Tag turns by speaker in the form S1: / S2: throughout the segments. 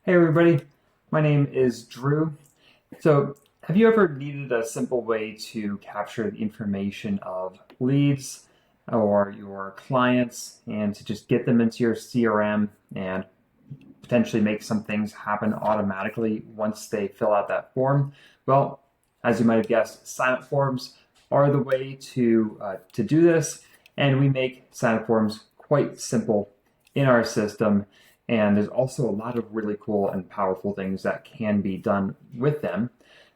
S1: Hey everybody, my name is Drew. So, have you ever needed a simple way to capture the information of leads or your clients and to just get them into your CRM and potentially make some things happen automatically once they fill out that form? Well, as you might have guessed, sign-up forms are the way to do this, and we make sign-up forms quite simple in our system. And there's also a lot of really cool and powerful things that can be done with them.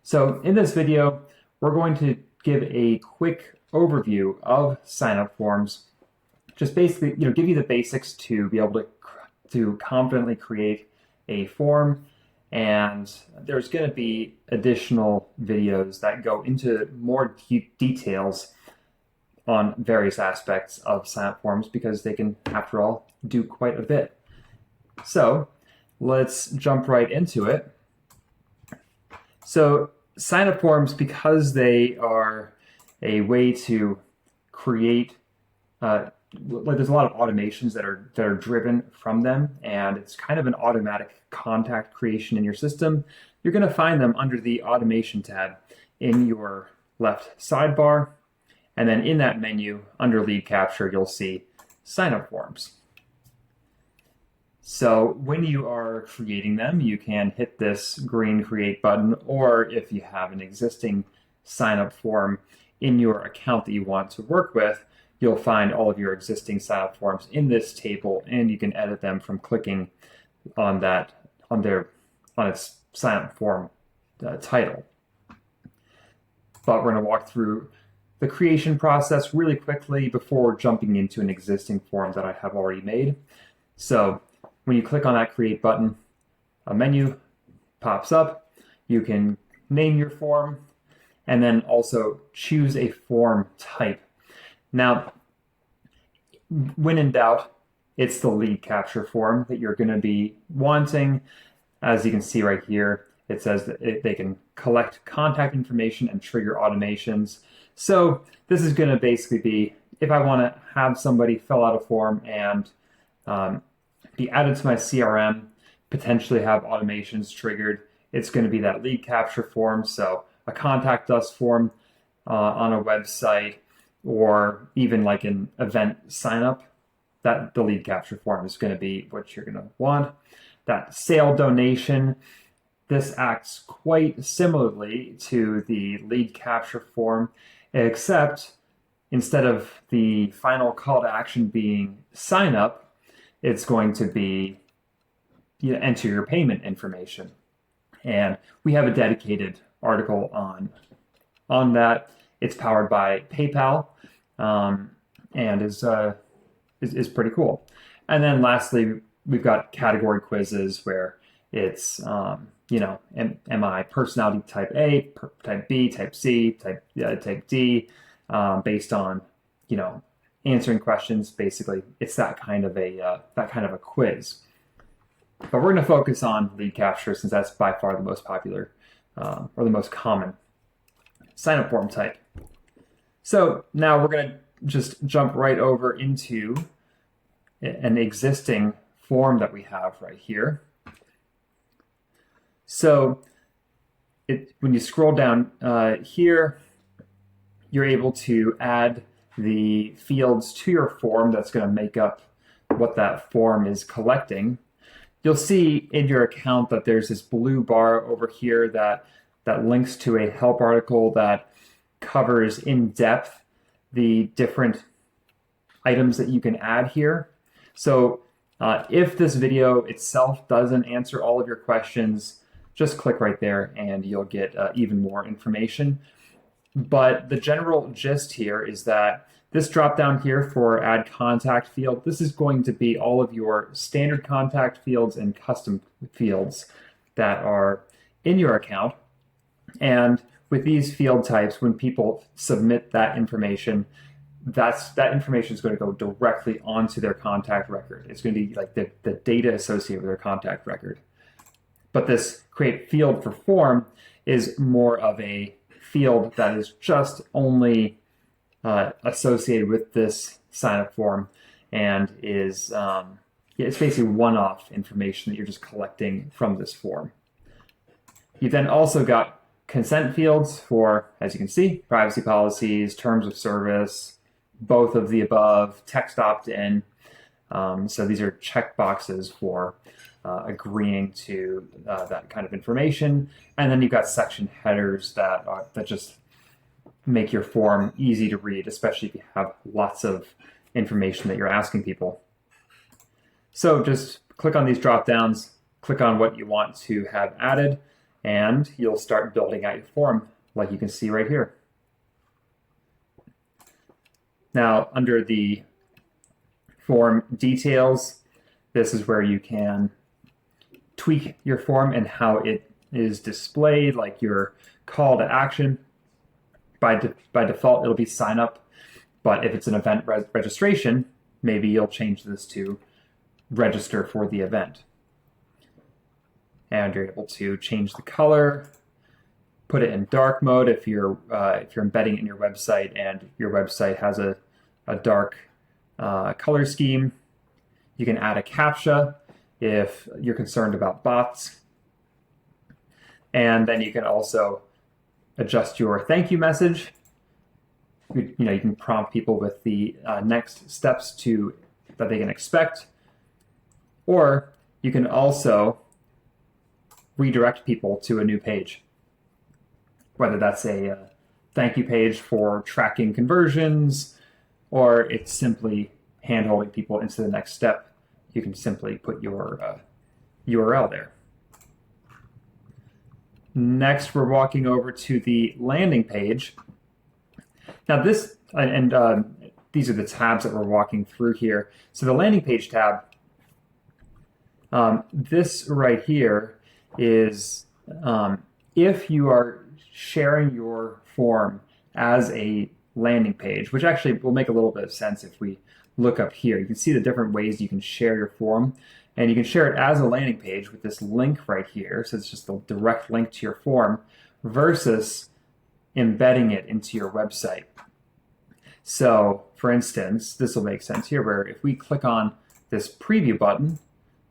S1: So in this video, we're going to give a quick overview of sign-up forms, just basically, give you the basics to be able to confidently create a form. And there's going to be additional videos that go into more details on various aspects of sign-up forms because they can, after all, do quite a bit. So let's jump right into it. So sign-up forms, because they are a way to create, there's a lot of automations that are driven from them, and it's kind of an automatic contact creation in your system. You're going to find them under the Automation tab in your left sidebar, and then in that menu under Lead Capture, you'll see sign-up forms. So when you are creating them, you can hit this green Create button, or if you have an existing sign-up form in your account that you want to work with, you'll find all of your existing sign-up forms in this table, and you can edit them from clicking on its sign-up form title. But we're going to walk through the creation process really quickly before jumping into an existing form that I have already made. So when you click on that Create button, a menu pops up. You can name your form and then also choose a form type. Now, when in doubt, it's the lead capture form that you're going to be wanting. As you can see right here, it says that they can collect contact information and trigger automations. So this is going to basically be if I want to have somebody fill out a form and be added to my CRM, potentially have automations triggered, it's going to be that lead capture form. So a contact us form on a website, or even like an event sign up, that the lead capture form is going to be what you're going to want. That sale donation, this acts quite similarly to the lead capture form, except instead of the final call to action being sign up, it's going to be enter your payment information. And we have a dedicated article on that. It's powered by PayPal, and is pretty cool. And then lastly, we've got category quizzes where it's am I personality type A, type B, type C, type D, based on answering questions. Basically, it's that kind of a quiz. But we're going to focus on lead capture since that's by far the most popular or the most common sign-up form type. So now we're going to just jump right over into an existing form that we have right here. So when you scroll down here, you're able to add the fields to your form that's going to make up what that form is collecting. You'll see in your account that there's this blue bar over here that links to a help article that covers in depth the different items that you can add here. So if this video itself doesn't answer all of your questions, just click right there and you'll get even more information. But the general gist here is that this drop down here for add contact field, this is going to be all of your standard contact fields and custom fields that are in your account. And with these field types, when people submit that information, that information is going to go directly onto their contact record. It's going to be like the data associated with their contact record. But this create field for form is more of a field that is just only associated with this sign-up form and is it's basically one-off information that you're just collecting from this form. You've then also got consent fields for, as you can see, privacy policies, terms of service, both of the above, text opt-in. So these are check boxes for agreeing to that kind of information. And then you've got section headers that just make your form easy to read, especially if you have lots of information that you're asking people. So just click on these drop downs, click on what you want to have added, and you'll start building out your form like you can see right here. Now, under the form details, this is where you can tweak your form and how it is displayed, like your call to action. By default, it'll be sign up, but if it's an event registration, maybe you'll change this to register for the event. And you're able to change the color, put it in dark mode if you're embedding it in your website and your website has a dark color scheme. You can add a CAPTCHA if you're concerned about bots. And then you can also adjust your thank you message. You can prompt people with the next steps that they can expect. Or you can also redirect people to a new page, whether that's a thank you page for tracking conversions, or it's simply hand-holding people into the next step. You can simply put your URL there. Next, we're walking over to the landing page. Now this, these are the tabs that we're walking through here. So the landing page tab, this right here is if you are sharing your form as a landing page, which actually will make a little bit of sense if we look up here. You can see the different ways you can share your form, and you can share it as a landing page with this link right here. So it's just a direct link to your form versus embedding it into your website. So for instance, this will make sense here where if we click on this preview button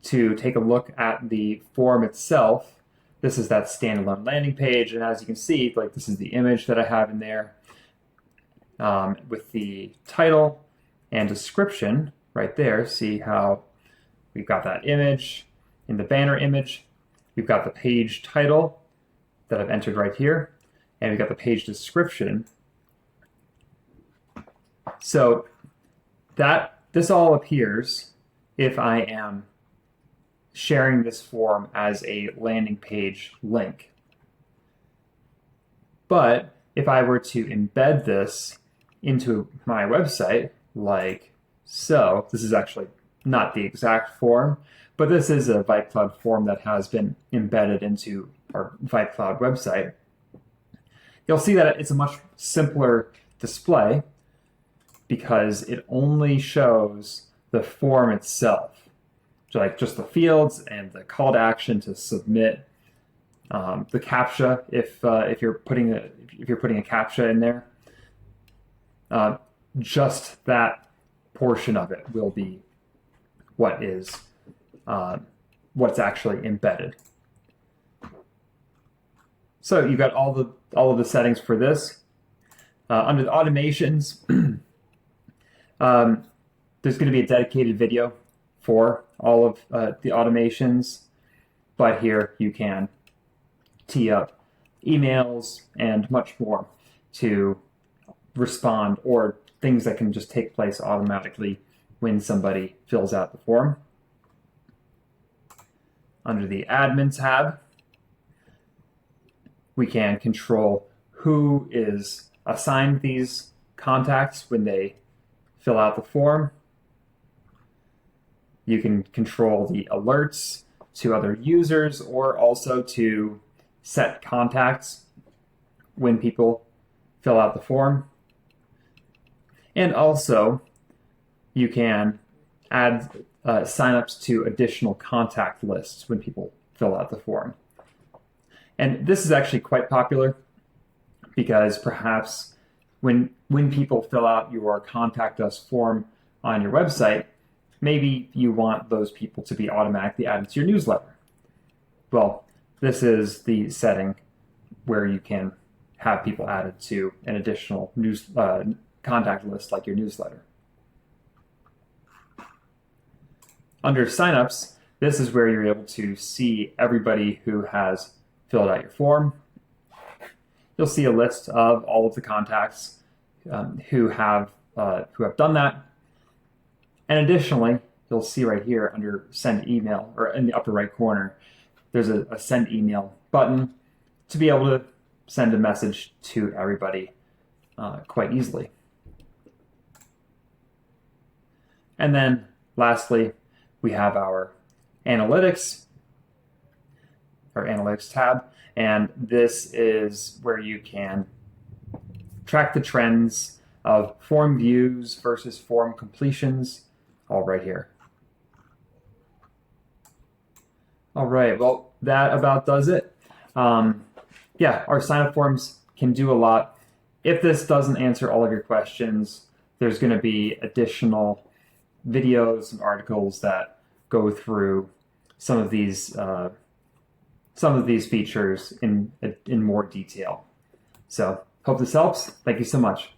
S1: to take a look at the form itself, this is that standalone landing page. And as you can see, like this is the image that I have in there with the title and description right there. See how we've got that image in the banner image. We've got the page title that I've entered right here, and we've got the page description. So this all appears if I am sharing this form as a landing page link. But if I were to embed this into my website, like so, this is actually not the exact form, but this is a VibeCloud form that has been embedded into our VibeCloud website. You'll see that it's a much simpler display because it only shows the form itself. So like just the fields and the call to action to submit, the CAPTCHA if you're putting a CAPTCHA in there. Just that portion of it will be what is what's actually embedded. So you've got all of the settings for this. Under the automations, there's going to be a dedicated video for all of the automations, but here you can tee up emails and much more to respond, or things that can just take place automatically when somebody fills out the form. Under the admin tab, we can control who is assigned these contacts when they fill out the form. You can control the alerts to other users, or also to set contacts when people fill out the form. And also, you can add signups to additional contact lists when people fill out the form. And this is actually quite popular because perhaps when people fill out your contact us form on your website, maybe you want those people to be automatically added to your newsletter. Well, this is the setting where you can have people added to an additional contact list like your newsletter. Under signups, this is where you're able to see everybody who has filled out your form. You'll see a list of all of the contacts who have done that. And additionally, you'll see right here under send email, or in the upper right corner, there's a send email button to be able to send a message to everybody quite easily. And then lastly, we have our analytics tab, and this is where you can track the trends of form views versus form completions, all right here. All right, well, that about does it. Yeah, our sign-up forms can do a lot. If this doesn't answer all of your questions, there's going to be additional videos and articles that go through some of these features in more detail. So hope this helps. Thank you so much.